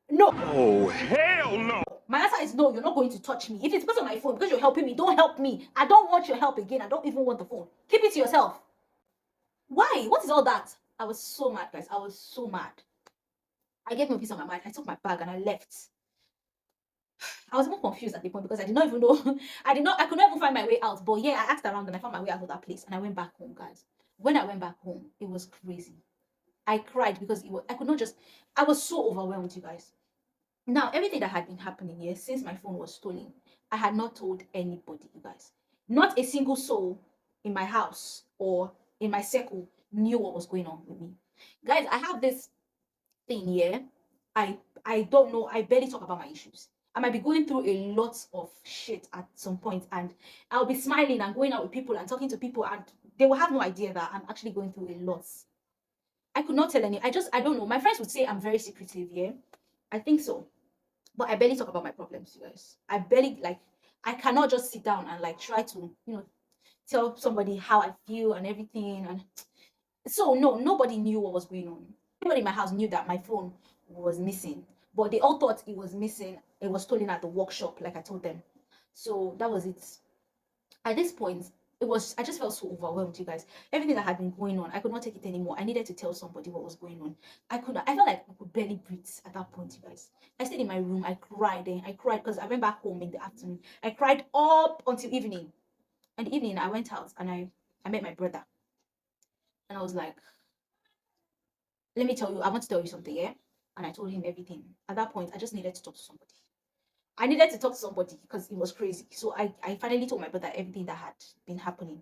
no. Oh, hell no! My answer is no, you're not going to touch me. If it's because of my phone, because you're helping me, don't help me. I don't want your help again. I don't even want the phone. Keep it to yourself. Why? What is all that? I was so mad, guys. I was so mad. I gave him a piece of my mind. I took my bag and I left. I was even confused at the point because I did not even know. I could not even find my way out. But yeah, I asked around and I found my way out of that place and I went back home, guys. When I went back home, it was crazy. I cried because I could not just, I was so overwhelmed, you guys. Now, everything that had been happening here since my phone was stolen, I had not told anybody, you guys. Not a single soul in my house or in my circle knew what was going on with me. Guys, I have this thing here. I don't know. I barely talk about my issues. I might be going through a lot of shit at some point, and I'll be smiling and going out with people and talking to people, and they will have no idea that I'm actually going through a lot. I could not tell any. I don't know. My friends would say I'm very secretive, yeah. I think so. But I barely talk about my problems, you guys. I barely like I cannot just sit down and like try to, tell somebody how I feel and everything. And so no, nobody knew what was going on. Everybody in my house knew that my phone was missing, but they all thought it was missing. It was stolen at the workshop, like I told them. So that was it. At this point, I just felt so overwhelmed, you guys. Everything that had been going on, I could not take it anymore. I needed to tell somebody what was going on. I felt like I could barely breathe at that point, you guys. I stayed in my room, I cried, and I cried because I went back home in the afternoon. I cried up until evening. And the evening I went out and I met my brother. And I was like, let me tell you, I want to tell you something, yeah? And I told him everything. At that point, I just needed to talk to somebody. I needed to talk to somebody because it was crazy. So I finally told my brother everything that had been happening.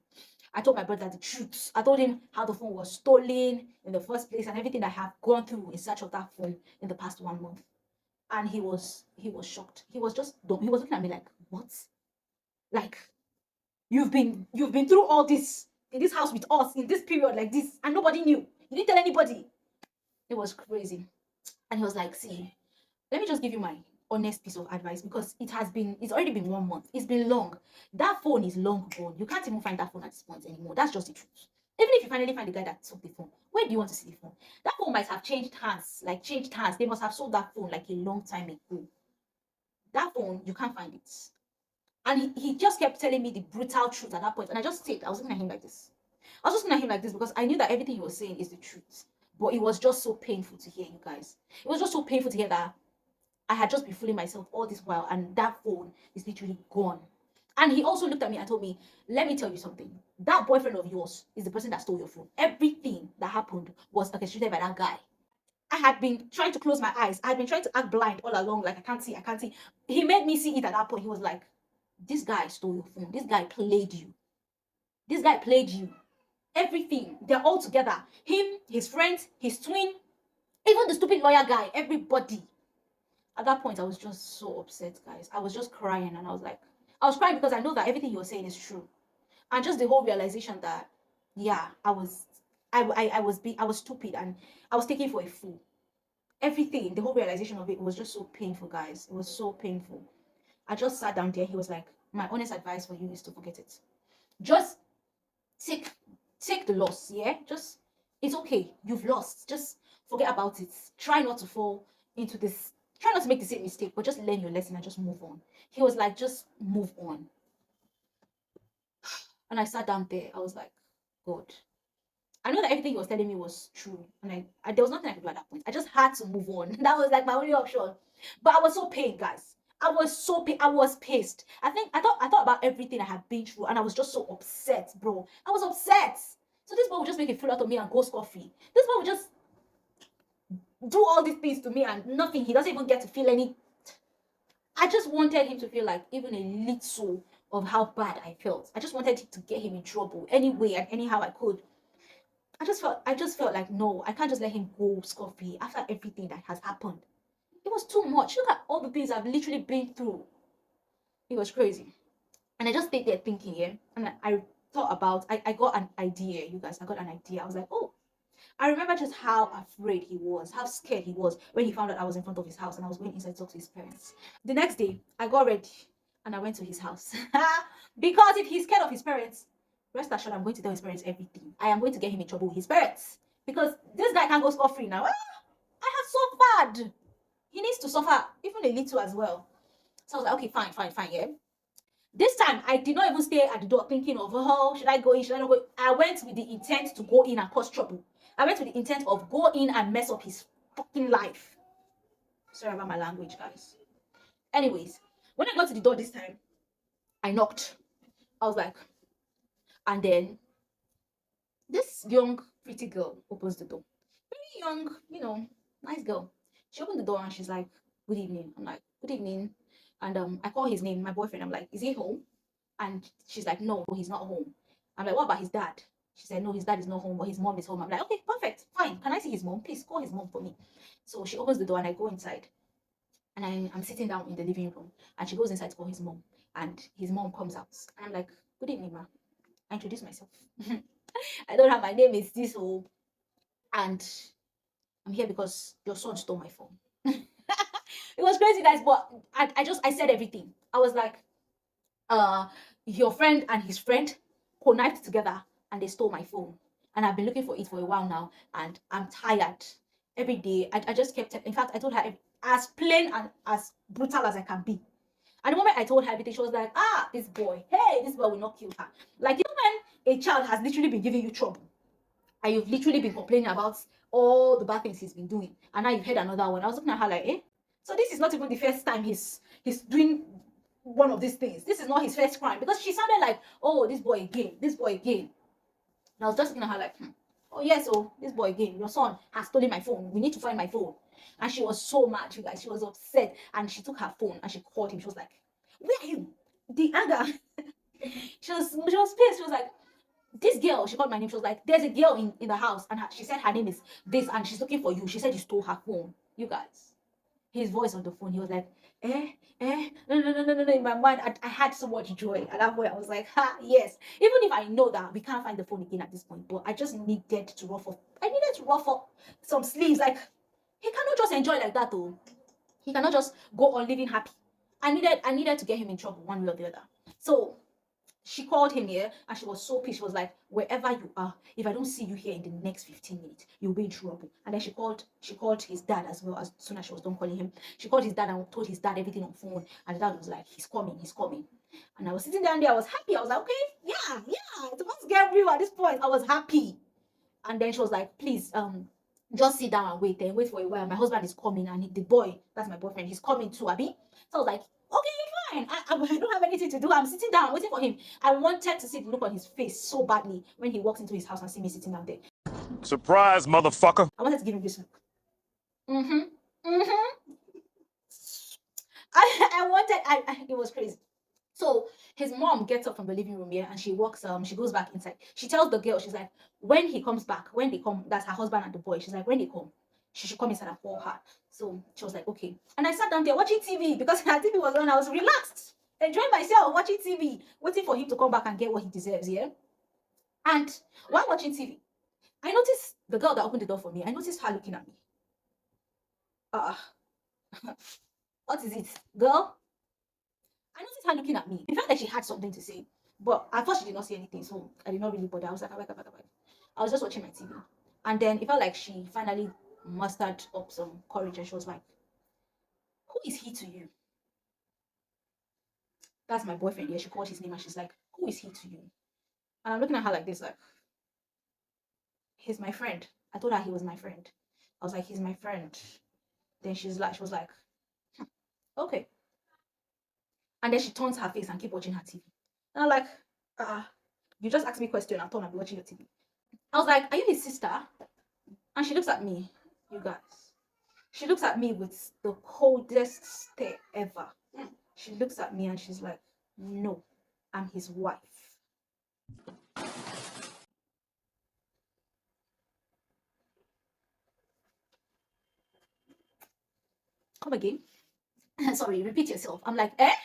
I told my brother the truth. I told him how the phone was stolen in the first place and everything that I have gone through in search of that phone in the past 1 month. And he was shocked. He was just dumb. He was looking at me like, what? Like you've been through all this in this house with us in this period like this, and nobody knew. You didn't tell anybody. It was crazy. And he was like, see, let me just give you my honest piece of advice because it's already been 1 month. It's been long. That phone is long gone. You can't even find that phone at this point anymore. That's just the truth. Even if you finally find the guy that took the phone, where do you want to see the phone? That phone might have changed hands, like changed hands. They must have sold that phone like a long time ago. That phone, you can't find it. And he just kept telling me the brutal truth at that point. And I just stayed. I was looking at him like this. I was just looking at him like this because I knew that everything he was saying is the truth. But it was just so painful to hear, you guys. It was just so painful to hear that I had just been fooling myself all this while, and that phone is literally gone. And he also looked at me and told me, let me tell you something. That boyfriend of yours is the person that stole your phone. Everything that happened was orchestrated by that guy. I had been trying to close my eyes. I had been trying to act blind all along, like I can't see, I can't see. He made me see it at that point. He was like, this guy stole your phone. This guy played you. This guy played you. Everything. They're all together. Him, his friends, his twin, even the stupid lawyer guy, everybody. At that point, I was just so upset, guys. I was just crying, and I was crying because I know that everything you're saying is true, and just the whole realization that, yeah, I was stupid, and I was taken for a fool. Everything, the whole realization of it was just so painful, guys. It was so painful. I just sat down there. He was like, "My honest advice for you is to forget it. Just take the loss, yeah? Just, it's okay. You've lost. Just forget about it. Try not to fall into this. Try not to make the same mistake, but just learn your lesson and just move on. He was like, just move on. And I sat down there. I was like, God. I know that everything he was telling me was true, and there was nothing I could do at that point. I just had to move on. That was like my only option. But I was so pained, guys. I was so pained. I was pissed. I thought about everything I had been through, and I was just so upset, bro. I was upset. So this boy would just make a fool out of me and go scot-free. This boy would just do all these things to me and nothing. He doesn't even get to feel any. I just wanted him to feel like even a little of how bad I felt. I just wanted to get him in trouble any way and anyhow I could. I just felt like, no, I can't just let him go scot-free after everything that has happened. It was too much. Look at all the things I've literally been through. It was crazy. And I just stayed there thinking, yeah. And I thought about, I got an idea, you guys. I got an idea. I was like, oh, I remember just how afraid he was, how scared he was when he found out I was in front of his house and I was going inside to talk to his parents. The next day, I got ready and I went to his house. Because if he's scared of his parents, rest assured, I'm going to tell his parents everything. I am going to get him in trouble with his parents. Because this guy can't go scot-free now. I have suffered. He needs to suffer even a little as well. So I was like, okay, fine, yeah. This time, I did not even stay at the door thinking of, oh, should I go in, should I not go? I went with the intent to go in and cause trouble. I went with the intent of go in and mess up his fucking life. Sorry about my language, guys. Anyways, when I got to the door this time, I knocked. I was like, and then this young, pretty girl opens the door. Very young, nice girl. She opened the door and she's like, good evening. I'm like, good evening. And I call his name, my boyfriend. I'm like, is he home? And she's like, no, he's not home. I'm like, what about his dad? She said, no, his dad is not home, but his mom is home. I'm like, okay, perfect, fine. Can I see his mom? Please call his mom for me. So she opens the door and I go inside. And I'm sitting down in the living room. And she goes inside to call his mom. And his mom comes out. And I'm like, good evening, ma. I introduce myself. I don't have, my name is this whole. And I'm here because your son stole my phone. It was crazy, guys, but I said everything. I was like, your friend and his friend connived together and they stole my phone. And I've been looking for it for a while now, and I'm tired. Every day, I just kept. In fact, I told her as plain and as brutal as I can be. And the moment I told her everything, she was like, "Ah, this boy, hey, this boy will not kill her." Like, when a child has literally been giving you trouble, and you've literally been complaining about all the bad things he's been doing, and now you've heard another one. I was looking at her like, eh? So this is not even the first time he's doing one of these things. This is not his first crime, because she sounded like, oh, this boy again, this boy again. And I was just looking at her like, oh yes, oh, this boy again. Your son has stolen my phone. We need to find my phone. And she was so mad, you guys. She was upset, and she took her phone and she called him. She was like, where are you? The anger. She was pissed. She was like, this girl, she called my name. She was like, there's a girl in the house, and she said her name is this, and she's looking for you. She said you stole her phone. You guys, his voice on the phone, he was like, no. In my mind, I had so much joy at that point. I was like, ha, yes. Even if I know that we can't find the phone again at this point, but I just needed to ruffle. I needed to ruffle some sleeves. Like, he cannot just enjoy like that, though. He cannot just go on living happy. I needed to get him in trouble one way or the other. So she called him here and she was so pissed. She was like, wherever you are, if I don't see you here in the next 15 minutes, you'll be in trouble. And then she called his dad as well. As soon as she was done calling him, she called his dad and told his dad everything on phone. And the dad was like, he's coming. And I was sitting down there, I was happy. I was like, okay, yeah, it's about to get real at this point. I was happy. And then she was like, please, just sit down and wait for a while. My husband is coming, and the boy, that's my boyfriend, he's coming too, Abby. So I was like, okay, fine. I don't have anything to do. I'm sitting down, waiting for him. I wanted to see the look on his face so badly when he walks into his house and see me sitting down there. Surprise, motherfucker. I wanted to give him this look. Mm-hmm. It was crazy. So his mom gets up from the living room here and she walks, she goes back inside. She tells the girl, she's like, when he comes back, when they come, that's her husband and the boy. She's like, when they come, she should come inside and call her. So she was like, okay. And I sat down there watching TV because her TV was on. I was relaxed, enjoying myself, watching TV, waiting for him to come back and get what he deserves, yeah? And while watching TV, I noticed the girl that opened the door for me. I noticed her looking at me. What is it, girl? I noticed her looking at me. The fact that she had something to say. But at first she did not see anything, so I did not really bother. I was like, "Abeg, abeg, abeg." I was just watching my TV. And then it felt like she finally mustered up some courage and she was like, "Who is he to you?" That's my boyfriend. Yeah, she called his name and she's like, "Who is he to you?" And I'm looking at her like this, like, "He's my friend." I told her he was my friend. I was like, "He's my friend." Then she was like, "Okay." And then she turns her face and keep watching her TV. And I'm like, you just asked me a question. I thought I'd be watching your TV. I was like, "Are you his sister?" And she looks at me, you guys. She looks at me with the coldest stare ever. She looks at me and she's like, "No, I'm his wife." Come again. Sorry, repeat yourself. I'm like, "Eh?"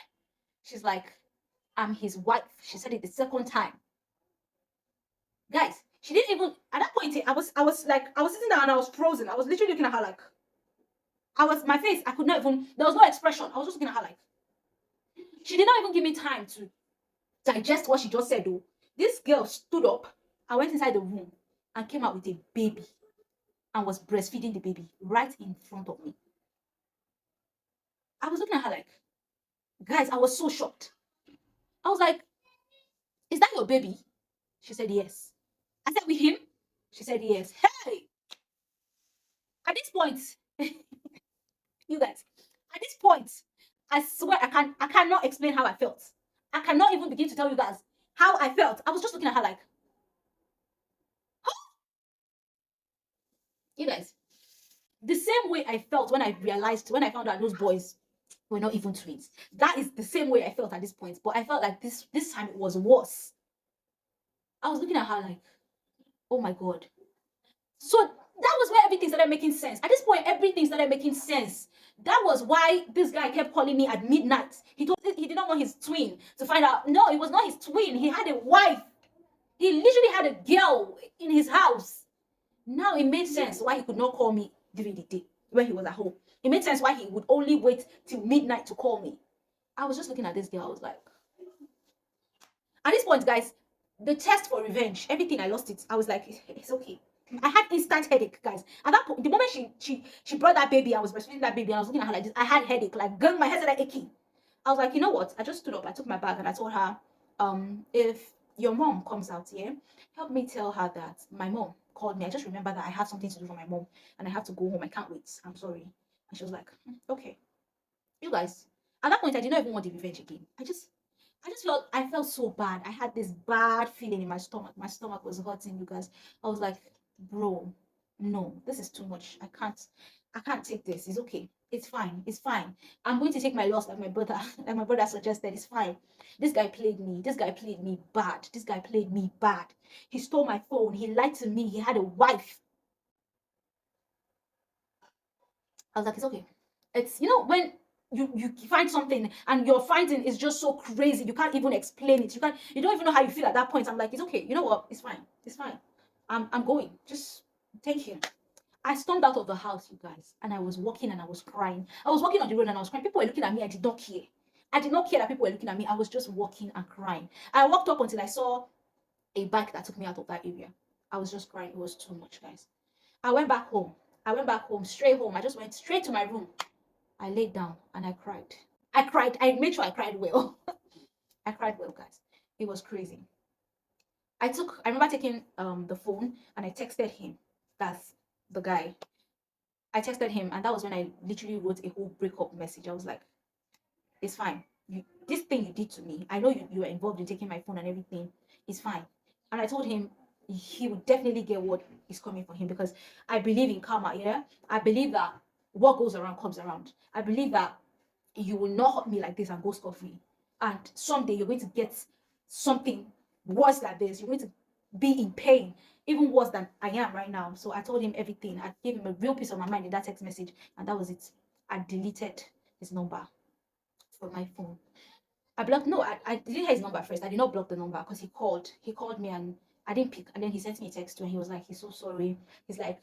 She's like, "I'm his wife." She said it the second time. Guys, she didn't even at that point. I was sitting there and I was frozen. I was literally looking at her like my face. I could not even. There was no expression. I was just looking at her like she did not even give me time to digest what she just said. Though this girl stood up and went inside the room and came out with a baby and was breastfeeding the baby right in front of me. I was looking at her like, guys, I was so shocked. I was like, "Is that your baby?" She said, "Yes." I said, "With him?" She said, "Yes." Hey, at this point, you guys, at this point, I swear I cannot explain how I felt. I cannot even begin to tell you guys how I felt. I was just looking at her like, you guys, the same way I felt when I found out those boys were not even twins. That is the same way I felt at this point. But I felt like this time it was worse. I was looking at her like, oh my god. So that was where everything started making sense. At this point, everything started making sense. That was why this guy kept calling me at midnight. He did not want his twin to find out. No, it was not his twin. He had a wife. He literally had a girl in his house. Now it made sense why he could not call me during the day when he was at home. It made sense why he would only wait till midnight to call me. I was just looking at this girl. I was like, at this point, guys, the test for revenge, everything, I lost it. I was like, it's okay. I had instant headache, guys. At that point, the moment she brought that baby, I was breastfeeding that baby, and I was looking at her like this. I had headache, like girl, my head started aching. I was like, you know what? I just stood up. I took my bag and I told her, if your mom comes out here, help me tell her that my mom called me. I just remember that I have something to do for my mom and I have to go home. I can't wait. I'm sorry. And she was like, okay. You guys, at that point, I did not even want the revenge again. I felt so bad. I had this bad feeling in my stomach. My stomach was hurting, you guys. I was like, bro, no, this is too much. I can't take this. It's okay. It's fine. It's fine. I'm going to take my loss like my brother, like my brother suggested. It's fine. This guy played me. This guy played me bad. This guy played me bad. He stole my phone. He lied to me. He had a wife. I was like, it's okay. It's when you find something and your finding is just so crazy, you can't even explain it. You don't even know how you feel at that point. I'm like, it's okay. You know what? It's fine. It's fine. I'm going. Just thank you. I stormed out of the house, you guys, and I was walking and I was crying. I was walking on the road and I was crying. People were looking at me. I did not care. I did not care that people were looking at me. I was just walking and crying. I walked up until I saw a bike that took me out of that area. I was just crying. It was too much, guys. I went back home. I went back home, straight home. I just went straight to my room. I laid down and I cried. I cried. I made sure I cried well. I cried well, guys. It was crazy. I remember taking the phone and I texted him. That's the guy. I texted him and that was when I literally wrote a whole breakup message. I was like, it's fine. This thing you did to me, I know you were involved in taking my phone and everything. It's fine. And I told him he would definitely get what is coming for him because I believe in karma, yeah? I believe that what goes around comes around. I believe that you will not hurt me like this and go scot-free. And someday you're going to get something worse than this. You're going to be in pain, even worse than I am right now. So I told him everything. I gave him a real piece of my mind in that text message, and that was it. I deleted his number from my phone. I blocked. No, I didn't have his number first. I did not block the number because he called. He called me and I didn't pick. And then he sent me a text and he was like, he's so sorry. He's like,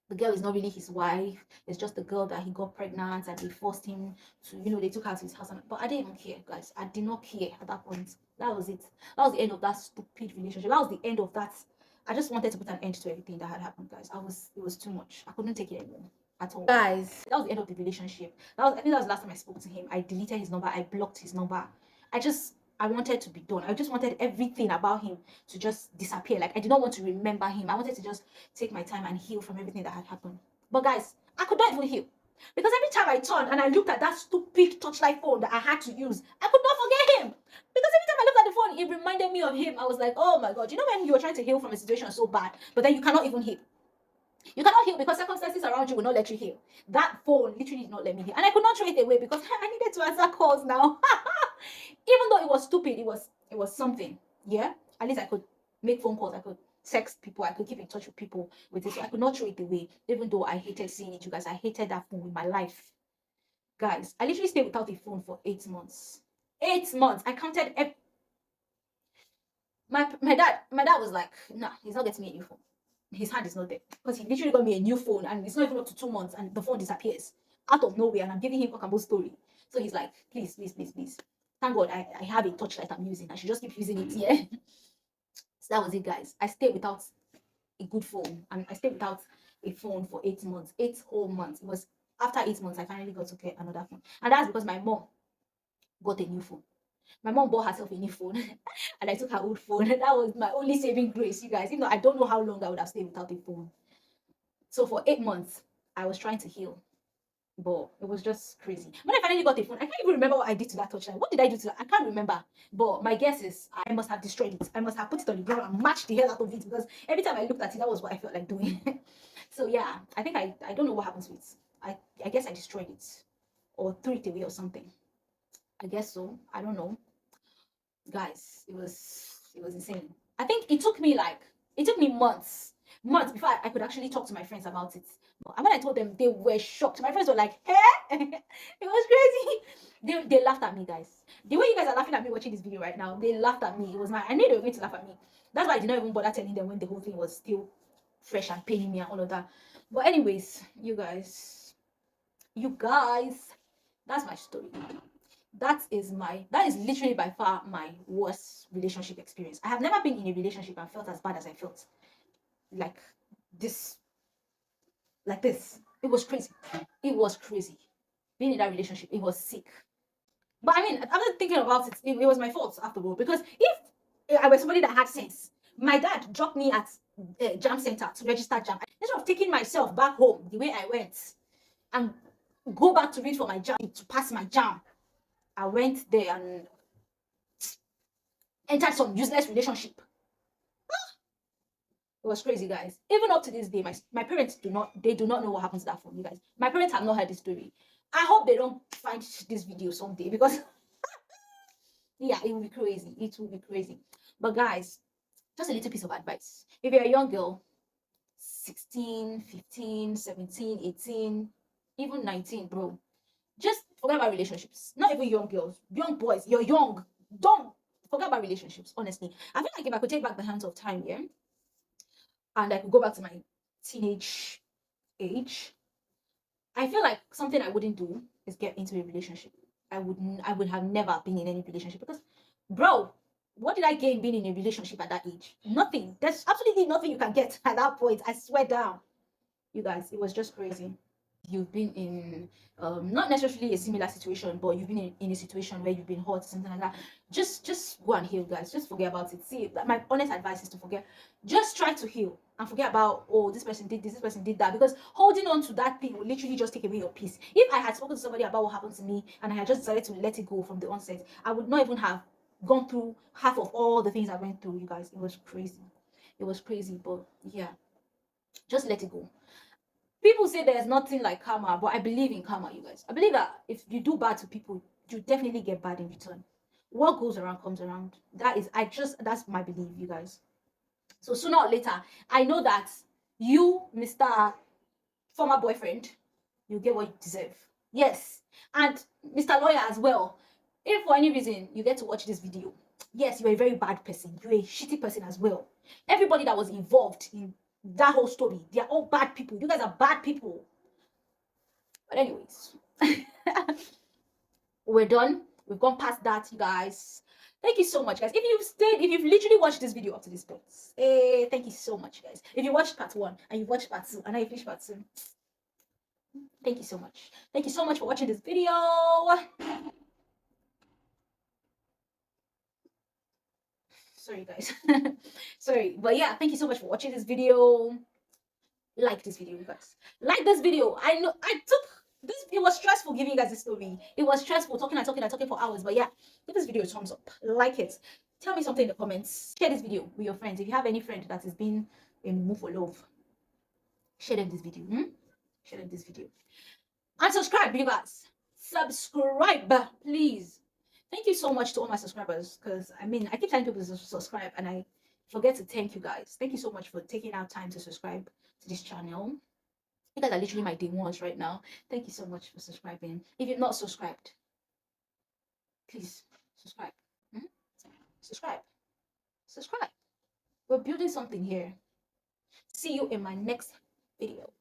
the girl is not really his wife. It's just the girl that he got pregnant and they forced him to, they took her to his house. But I didn't even care, guys. I did not care at that point. That was it. That was the end of that stupid relationship. That was the end of that. I just wanted to put an end to everything that had happened, guys. It was too much. I couldn't take it anymore at all. Guys, that was the end of the relationship. I think that was the last time I spoke to him. I deleted his number. I blocked his number. I wanted to be done. I just wanted everything about him to just disappear. Like, I did not want to remember him. I wanted to just take my time and heal from everything that had happened. But guys, I could not even heal. Because every time I turned and I looked at that stupid touchlight phone that I had to use, I could not forget him. Because every time I looked at the phone, it reminded me of him. I was like, oh my God. You know when you were trying to heal from a situation so bad, but then you cannot even heal? You cannot heal because circumstances around you will not let you heal. That phone literally did not let me heal. And I could not throw it away because I needed to answer calls now. Even though it was stupid, it was something. Yeah? At least I could make phone calls. I could text people. I could keep in touch with people with it. So I could not throw it away. Even though I hated seeing it, you guys. I hated that phone with my life. Guys, I literally stayed without a phone for 8 months. 8 months. I counted my dad was like, nah, he's not getting me a new phone. His hand is not there because he literally got me a new phone and it's not even up to 2 months and the phone disappears out of nowhere and I'm giving him Okambo's story. So he's like, please, please, please, please. Thank God I have a touchlight I'm using. I should just keep using it. Yeah. So that was it, guys. I stayed without a good phone and I stayed without a phone for 8 months, 8 whole months. It was after 8 months I finally got to get another phone, and that's because my mom got a new phone. My mom bought herself a new phone and I took her old phone. That was my only saving grace, you guys. Even though I don't know how long I would have stayed without a phone. So for 8 months, I was trying to heal. But it was just crazy. When I finally got a phone, I can't even remember what I did to that touchline. What did I do to that? I can't remember. But my guess is I must have destroyed it. I must have put it on the ground and mashed the hell out of it because every time I looked at it, that was what I felt like doing. So yeah, I think I don't know what happened to it. I guess I destroyed it or threw it away or something. I guess so. I don't know. Guys, it was insane. I think it took me months before I could actually talk to my friends about it. And when I told them, they were shocked. My friends were like, "Hey!" It was crazy. They laughed at me, guys. The way you guys are laughing at me watching this video right now, they laughed at me. It was I knew they were going to laugh at me. That's why I did not even bother telling them when the whole thing was still fresh and paining me and all of that. But anyways, you guys, that's my story. That is literally by far my worst relationship experience. I have never been in a relationship and felt as bad as I felt like this. It was crazy. It was crazy. Being in that relationship, it was sick. But I mean, after thinking about it, it was my fault after all. Because if I was somebody that had sense, my dad dropped me at jam center to register jam. Instead of taking myself back home the way I went and go back to read for my jam to pass my jam, I went there and entered some useless relationship. It was crazy, guys. Even up to this day, my parents do not know what happened to that phone, you guys. My parents have not heard this story. I hope they don't find this video someday because yeah, it will be crazy. It will be crazy. But guys, just a little piece of advice. If you're a young girl, 16, 15, 17, 18, even 19, bro, just forget about relationships. Not even young girls, young boys. You're young. Don't forget about relationships, honestly. I feel like if I could take back the hands of time, yeah, and I could go back to my teenage age, I feel like something I wouldn't do is get into a relationship. I would have never been in any relationship because, bro, what did I gain being in a relationship at that age? Nothing. There's absolutely nothing you can get at that point. I swear down. You guys, it was just crazy. You've been in not necessarily a similar situation, but you've been in a situation where you've been hurt, something like that. Just go and heal, guys. Just forget about it. See, my honest advice is to forget. Just try to heal and forget about, oh, this person did this person did that, because holding on to that thing will literally just take away your peace. If I had spoken to somebody about what happened to me and I had just decided to let it go from the onset, I would not even have gone through half of all the things I went through. You guys, it was crazy. It was crazy, but yeah, just let it go. People say there's nothing like karma, but I believe in karma, you guys. I believe that if you do bad to people, you definitely get bad in return. What goes around comes around. That's my belief, you guys. So sooner or later, I know that you, Mr. Former boyfriend, you get what you deserve. Yes. And Mr. Lawyer as well. If for any reason you get to watch this video, yes, you're a very bad person. You're a shitty person as well. Everybody that was involved in That whole story. They are all bad people. You guys are bad people. But anyways, we're done. We've gone past that, you guys. Thank you so much, guys. If you've stayed, if you've literally watched this video up to this point, thank you so much, guys. If you watched part 1 and you watched part 2 and now you finished part 2, thank you so much. Thank you so much for watching this video. Sorry, guys. Sorry, but yeah, thank you so much for watching this video. Like this video, you guys. Like this video. I know I took this. It was stressful giving you guys this story. It was stressful talking and talking and talking for hours. But yeah, give this video a thumbs up. Like it. Tell me something in the comments. Share this video with your friends. If you have any friend that has been in move for love, share them this video. Share them this video. And subscribe, you guys. Subscribe, please. Thank you so much to all my subscribers. Because I mean, I keep telling people to subscribe and I forget to thank you guys. Thank you so much for taking out time to subscribe to this channel. You guys are literally my day ones right now. Thank you so much for subscribing. If you're not subscribed, please subscribe. Subscribe. Subscribe. We're building something here. See you in my next video.